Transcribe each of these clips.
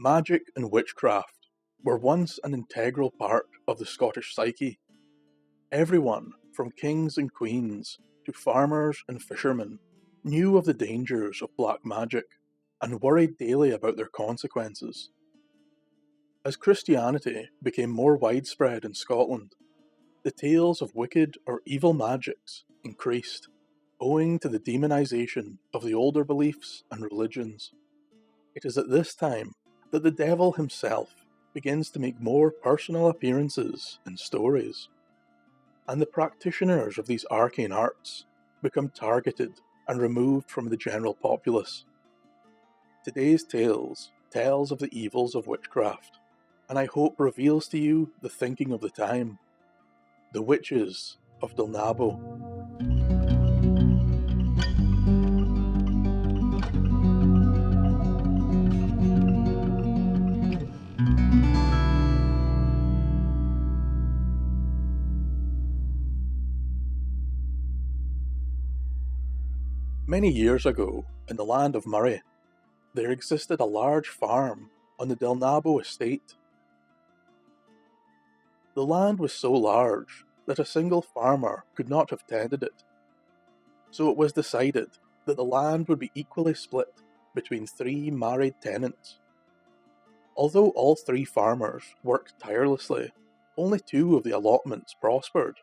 Magic and witchcraft were once an integral part of the Scottish psyche. Everyone, from kings and queens to farmers and fishermen, knew of the dangers of black magic and worried daily about their consequences. As Christianity became more widespread in Scotland, the tales of wicked or evil magics increased, owing to the demonisation of the older beliefs and religions. It is at this time that the devil himself begins to make more personal appearances in stories, and the practitioners of these arcane arts become targeted and removed from the general populace. Today's tales tells of the evils of witchcraft, and I hope reveals to you the thinking of the time, the Witches of Delnabo. Many years ago, in the land of Moray, there existed a large farm on the Delnabo estate. The land was so large that a single farmer could not have tended it, so it was decided that the land would be equally split between 3 married tenants. Although all 3 farmers worked tirelessly, only 2 of the allotments prospered,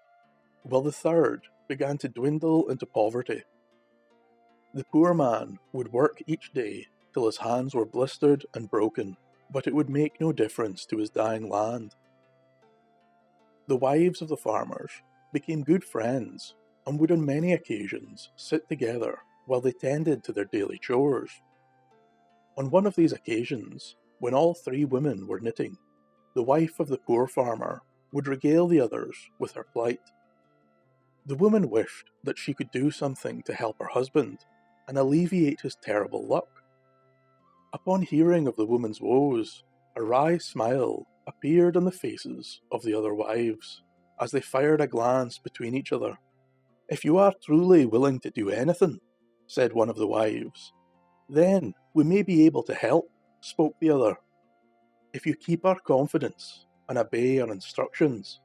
while the third began to dwindle into poverty. The poor man would work each day till his hands were blistered and broken, but it would make no difference to his dying land. The wives of the farmers became good friends and would on many occasions sit together while they tended to their daily chores. On one of these occasions, when all 3 women were knitting, the wife of the poor farmer would regale the others with her plight. The woman wished that she could do something to help her husband and alleviate his terrible luck. Upon hearing of the woman's woes, a wry smile appeared on the faces of the other wives, as they fired a glance between each other. "If you are truly willing to do anything," said one of the wives, "then we may be able to help," spoke the other. "If you keep our confidence and obey our instructions,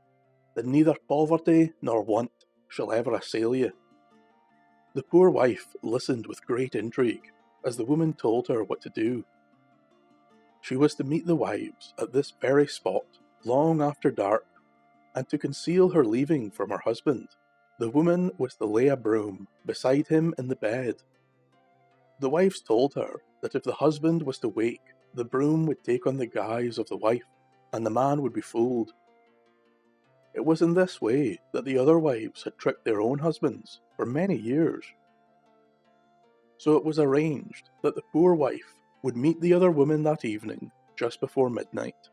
then neither poverty nor want shall ever assail you." The poor wife listened with great intrigue as the woman told her what to do. She was to meet the wives at this very spot long after dark, and to conceal her leaving from her husband, the woman was to lay a broom beside him in the bed. The wives told her that if the husband was to wake, the broom would take on the guise of the wife, and the man would be fooled. It was in this way that the other wives had tricked their own husbands for many years. So it was arranged that the poor wife would meet the other women that evening just before midnight,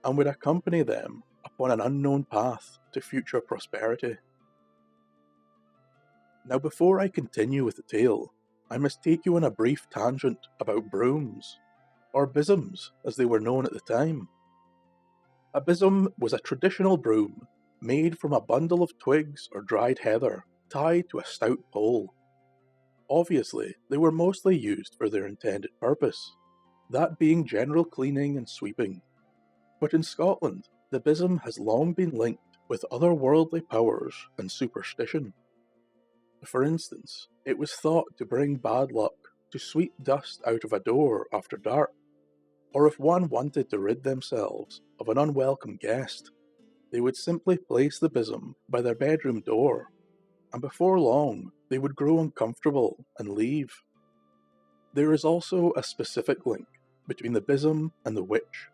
and would accompany them upon an unknown path to future prosperity. Now before I continue with the tale, I must take you on a brief tangent about brooms, or besoms as they were known at the time. A besom was a traditional broom made from a bundle of twigs or dried heather tied to a stout pole. Obviously, they were mostly used for their intended purpose, that being general cleaning and sweeping. But in Scotland, the besom has long been linked with otherworldly powers and superstition. For instance, it was thought to bring bad luck to sweep dust out of a door after dark, or if one wanted to rid themselves of an unwelcome guest, they would simply place the besom by their bedroom door, and before long they would grow uncomfortable and leave. There is also a specific link between the besom and the witch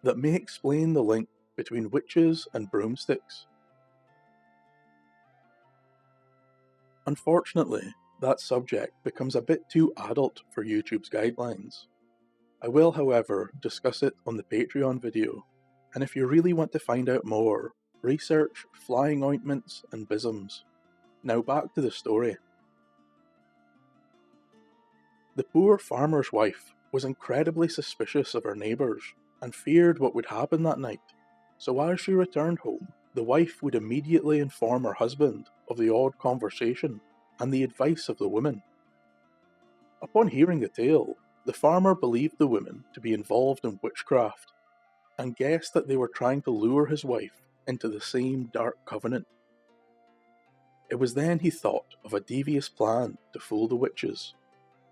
that may explain the link between witches and broomsticks. Unfortunately, that subject becomes a bit too adult for YouTube's guidelines. I will, however, discuss it on the Patreon video, and if you really want to find out more, research flying ointments and besoms. Now back to the story. The poor farmer's wife was incredibly suspicious of her neighbours and feared what would happen that night, so as she returned home, the wife would immediately inform her husband of the odd conversation and the advice of the woman. Upon hearing the tale, The farmer believed the women to be involved in witchcraft, and guessed that they were trying to lure his wife into the same dark covenant. It was then he thought of a devious plan to fool the witches.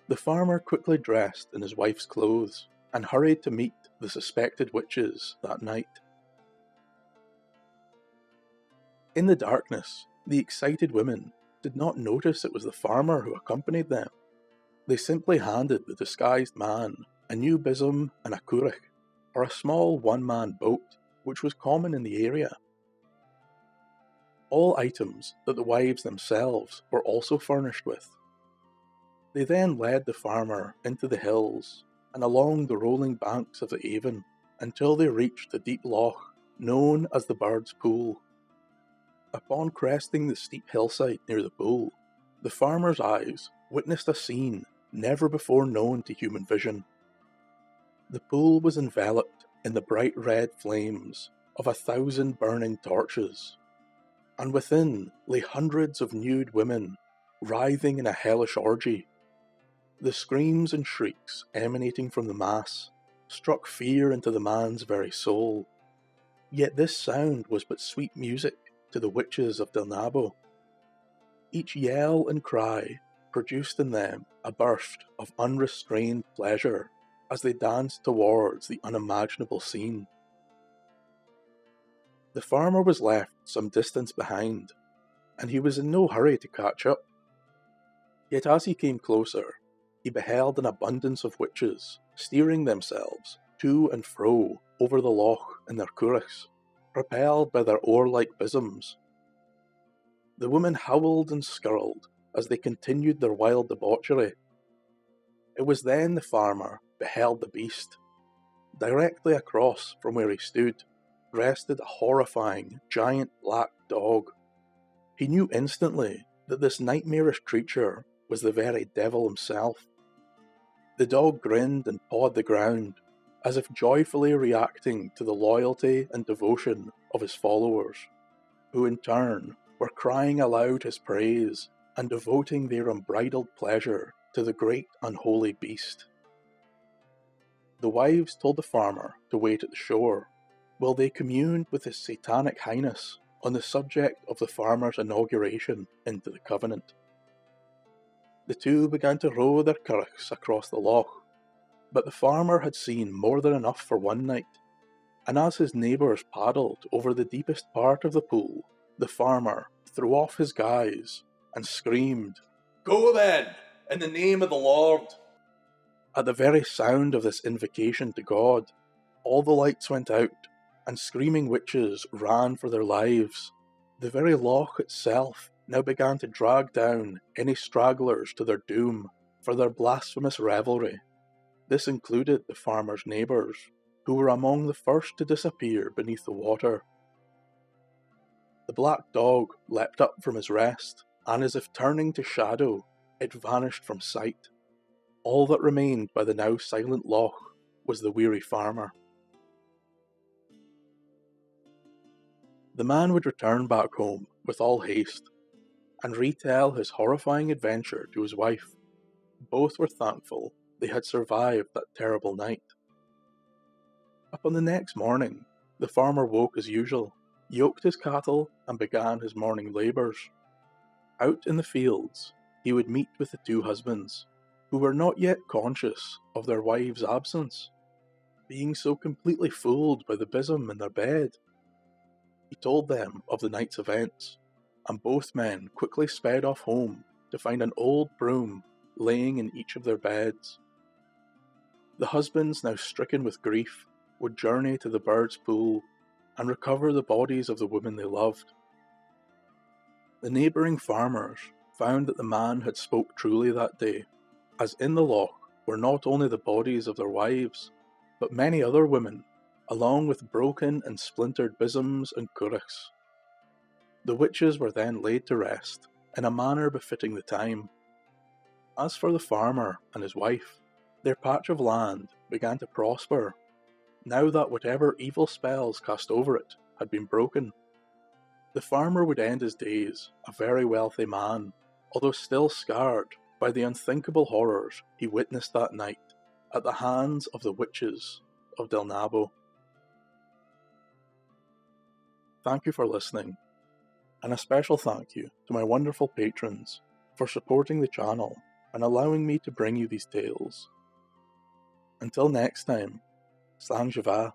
The farmer quickly dressed in his wife's clothes and hurried to meet the suspected witches that night. In the darkness, the excited women did not notice it was the farmer who accompanied them. They simply handed the disguised man a new besom and a currach, or a small one-man boat, which was common in the area. All items that the wives themselves were also furnished with. They then led the farmer into the hills and along the rolling banks of the Avon until they reached the deep loch known as the Bird's Pool. Upon cresting the steep hillside near the pool, the farmer's eyes witnessed a scene never before known to human vision. The pool was enveloped in the bright red flames of 1,000 burning torches, and within lay hundreds of nude women writhing in a hellish orgy. The screams and shrieks emanating from the mass struck fear into the man's very soul. Yet this sound was but sweet music to the Witches of Delnabo. Each yell and cry produced in them a burst of unrestrained pleasure as they danced towards the unimaginable scene. The farmer was left some distance behind, and he was in no hurry to catch up. Yet as he came closer, he beheld an abundance of witches steering themselves to and fro over the loch in their currachs, propelled by their oar-like besoms. The women howled and skirled as they continued their wild debauchery. It was then the farmer beheld the beast. Directly across from where he stood rested a horrifying giant black dog. He knew instantly that this nightmarish creature was the very devil himself. The dog grinned and pawed the ground, as if joyfully reacting to the loyalty and devotion of his followers, who in turn were crying aloud his praise and devoting their unbridled pleasure to the great unholy beast. The wives told the farmer to wait at the shore, while they communed with his satanic highness on the subject of the farmer's inauguration into the covenant. The two began to row their currachs across the loch, but the farmer had seen more than enough for one night, and as his neighbours paddled over the deepest part of the pool, the farmer threw off his guise and screamed, "Go then, in the name of the Lord!" At the very sound of this invocation to God, all the lights went out, and screaming witches ran for their lives. The very loch itself now began to drag down any stragglers to their doom for their blasphemous revelry. This included the farmer's neighbours, who were among the first to disappear beneath the water. The black dog leapt up from his rest, and as if turning to shadow, it vanished from sight. All that remained by the now silent loch was the weary farmer. The man would return back home with all haste, and retell his horrifying adventure to his wife. Both were thankful they had survived that terrible night. Upon the next morning, the farmer woke as usual, yoked his cattle, and began his morning labours. Out in the fields, he would meet with the two husbands, who were not yet conscious of their wives' absence, being so completely fooled by the besom in their bed. He told them of the night's events, and both men quickly sped off home to find an old broom laying in each of their beds. The husbands, now stricken with grief, would journey to the Bird's Pool and recover the bodies of the women they loved. The neighbouring farmers found that the man had spoke truly that day, as in the loch were not only the bodies of their wives, but many other women, along with broken and splintered besoms and currachs. The witches were then laid to rest, in a manner befitting the time. As for the farmer and his wife, their patch of land began to prosper, now that whatever evil spells cast over it had been broken. The farmer would end his days a very wealthy man, although still scarred by the unthinkable horrors he witnessed that night, at the hands of the Witches of Delnabo. Thank you for listening, and a special thank you to my wonderful patrons for supporting the channel and allowing me to bring you these tales. Until next time, Slán Живá.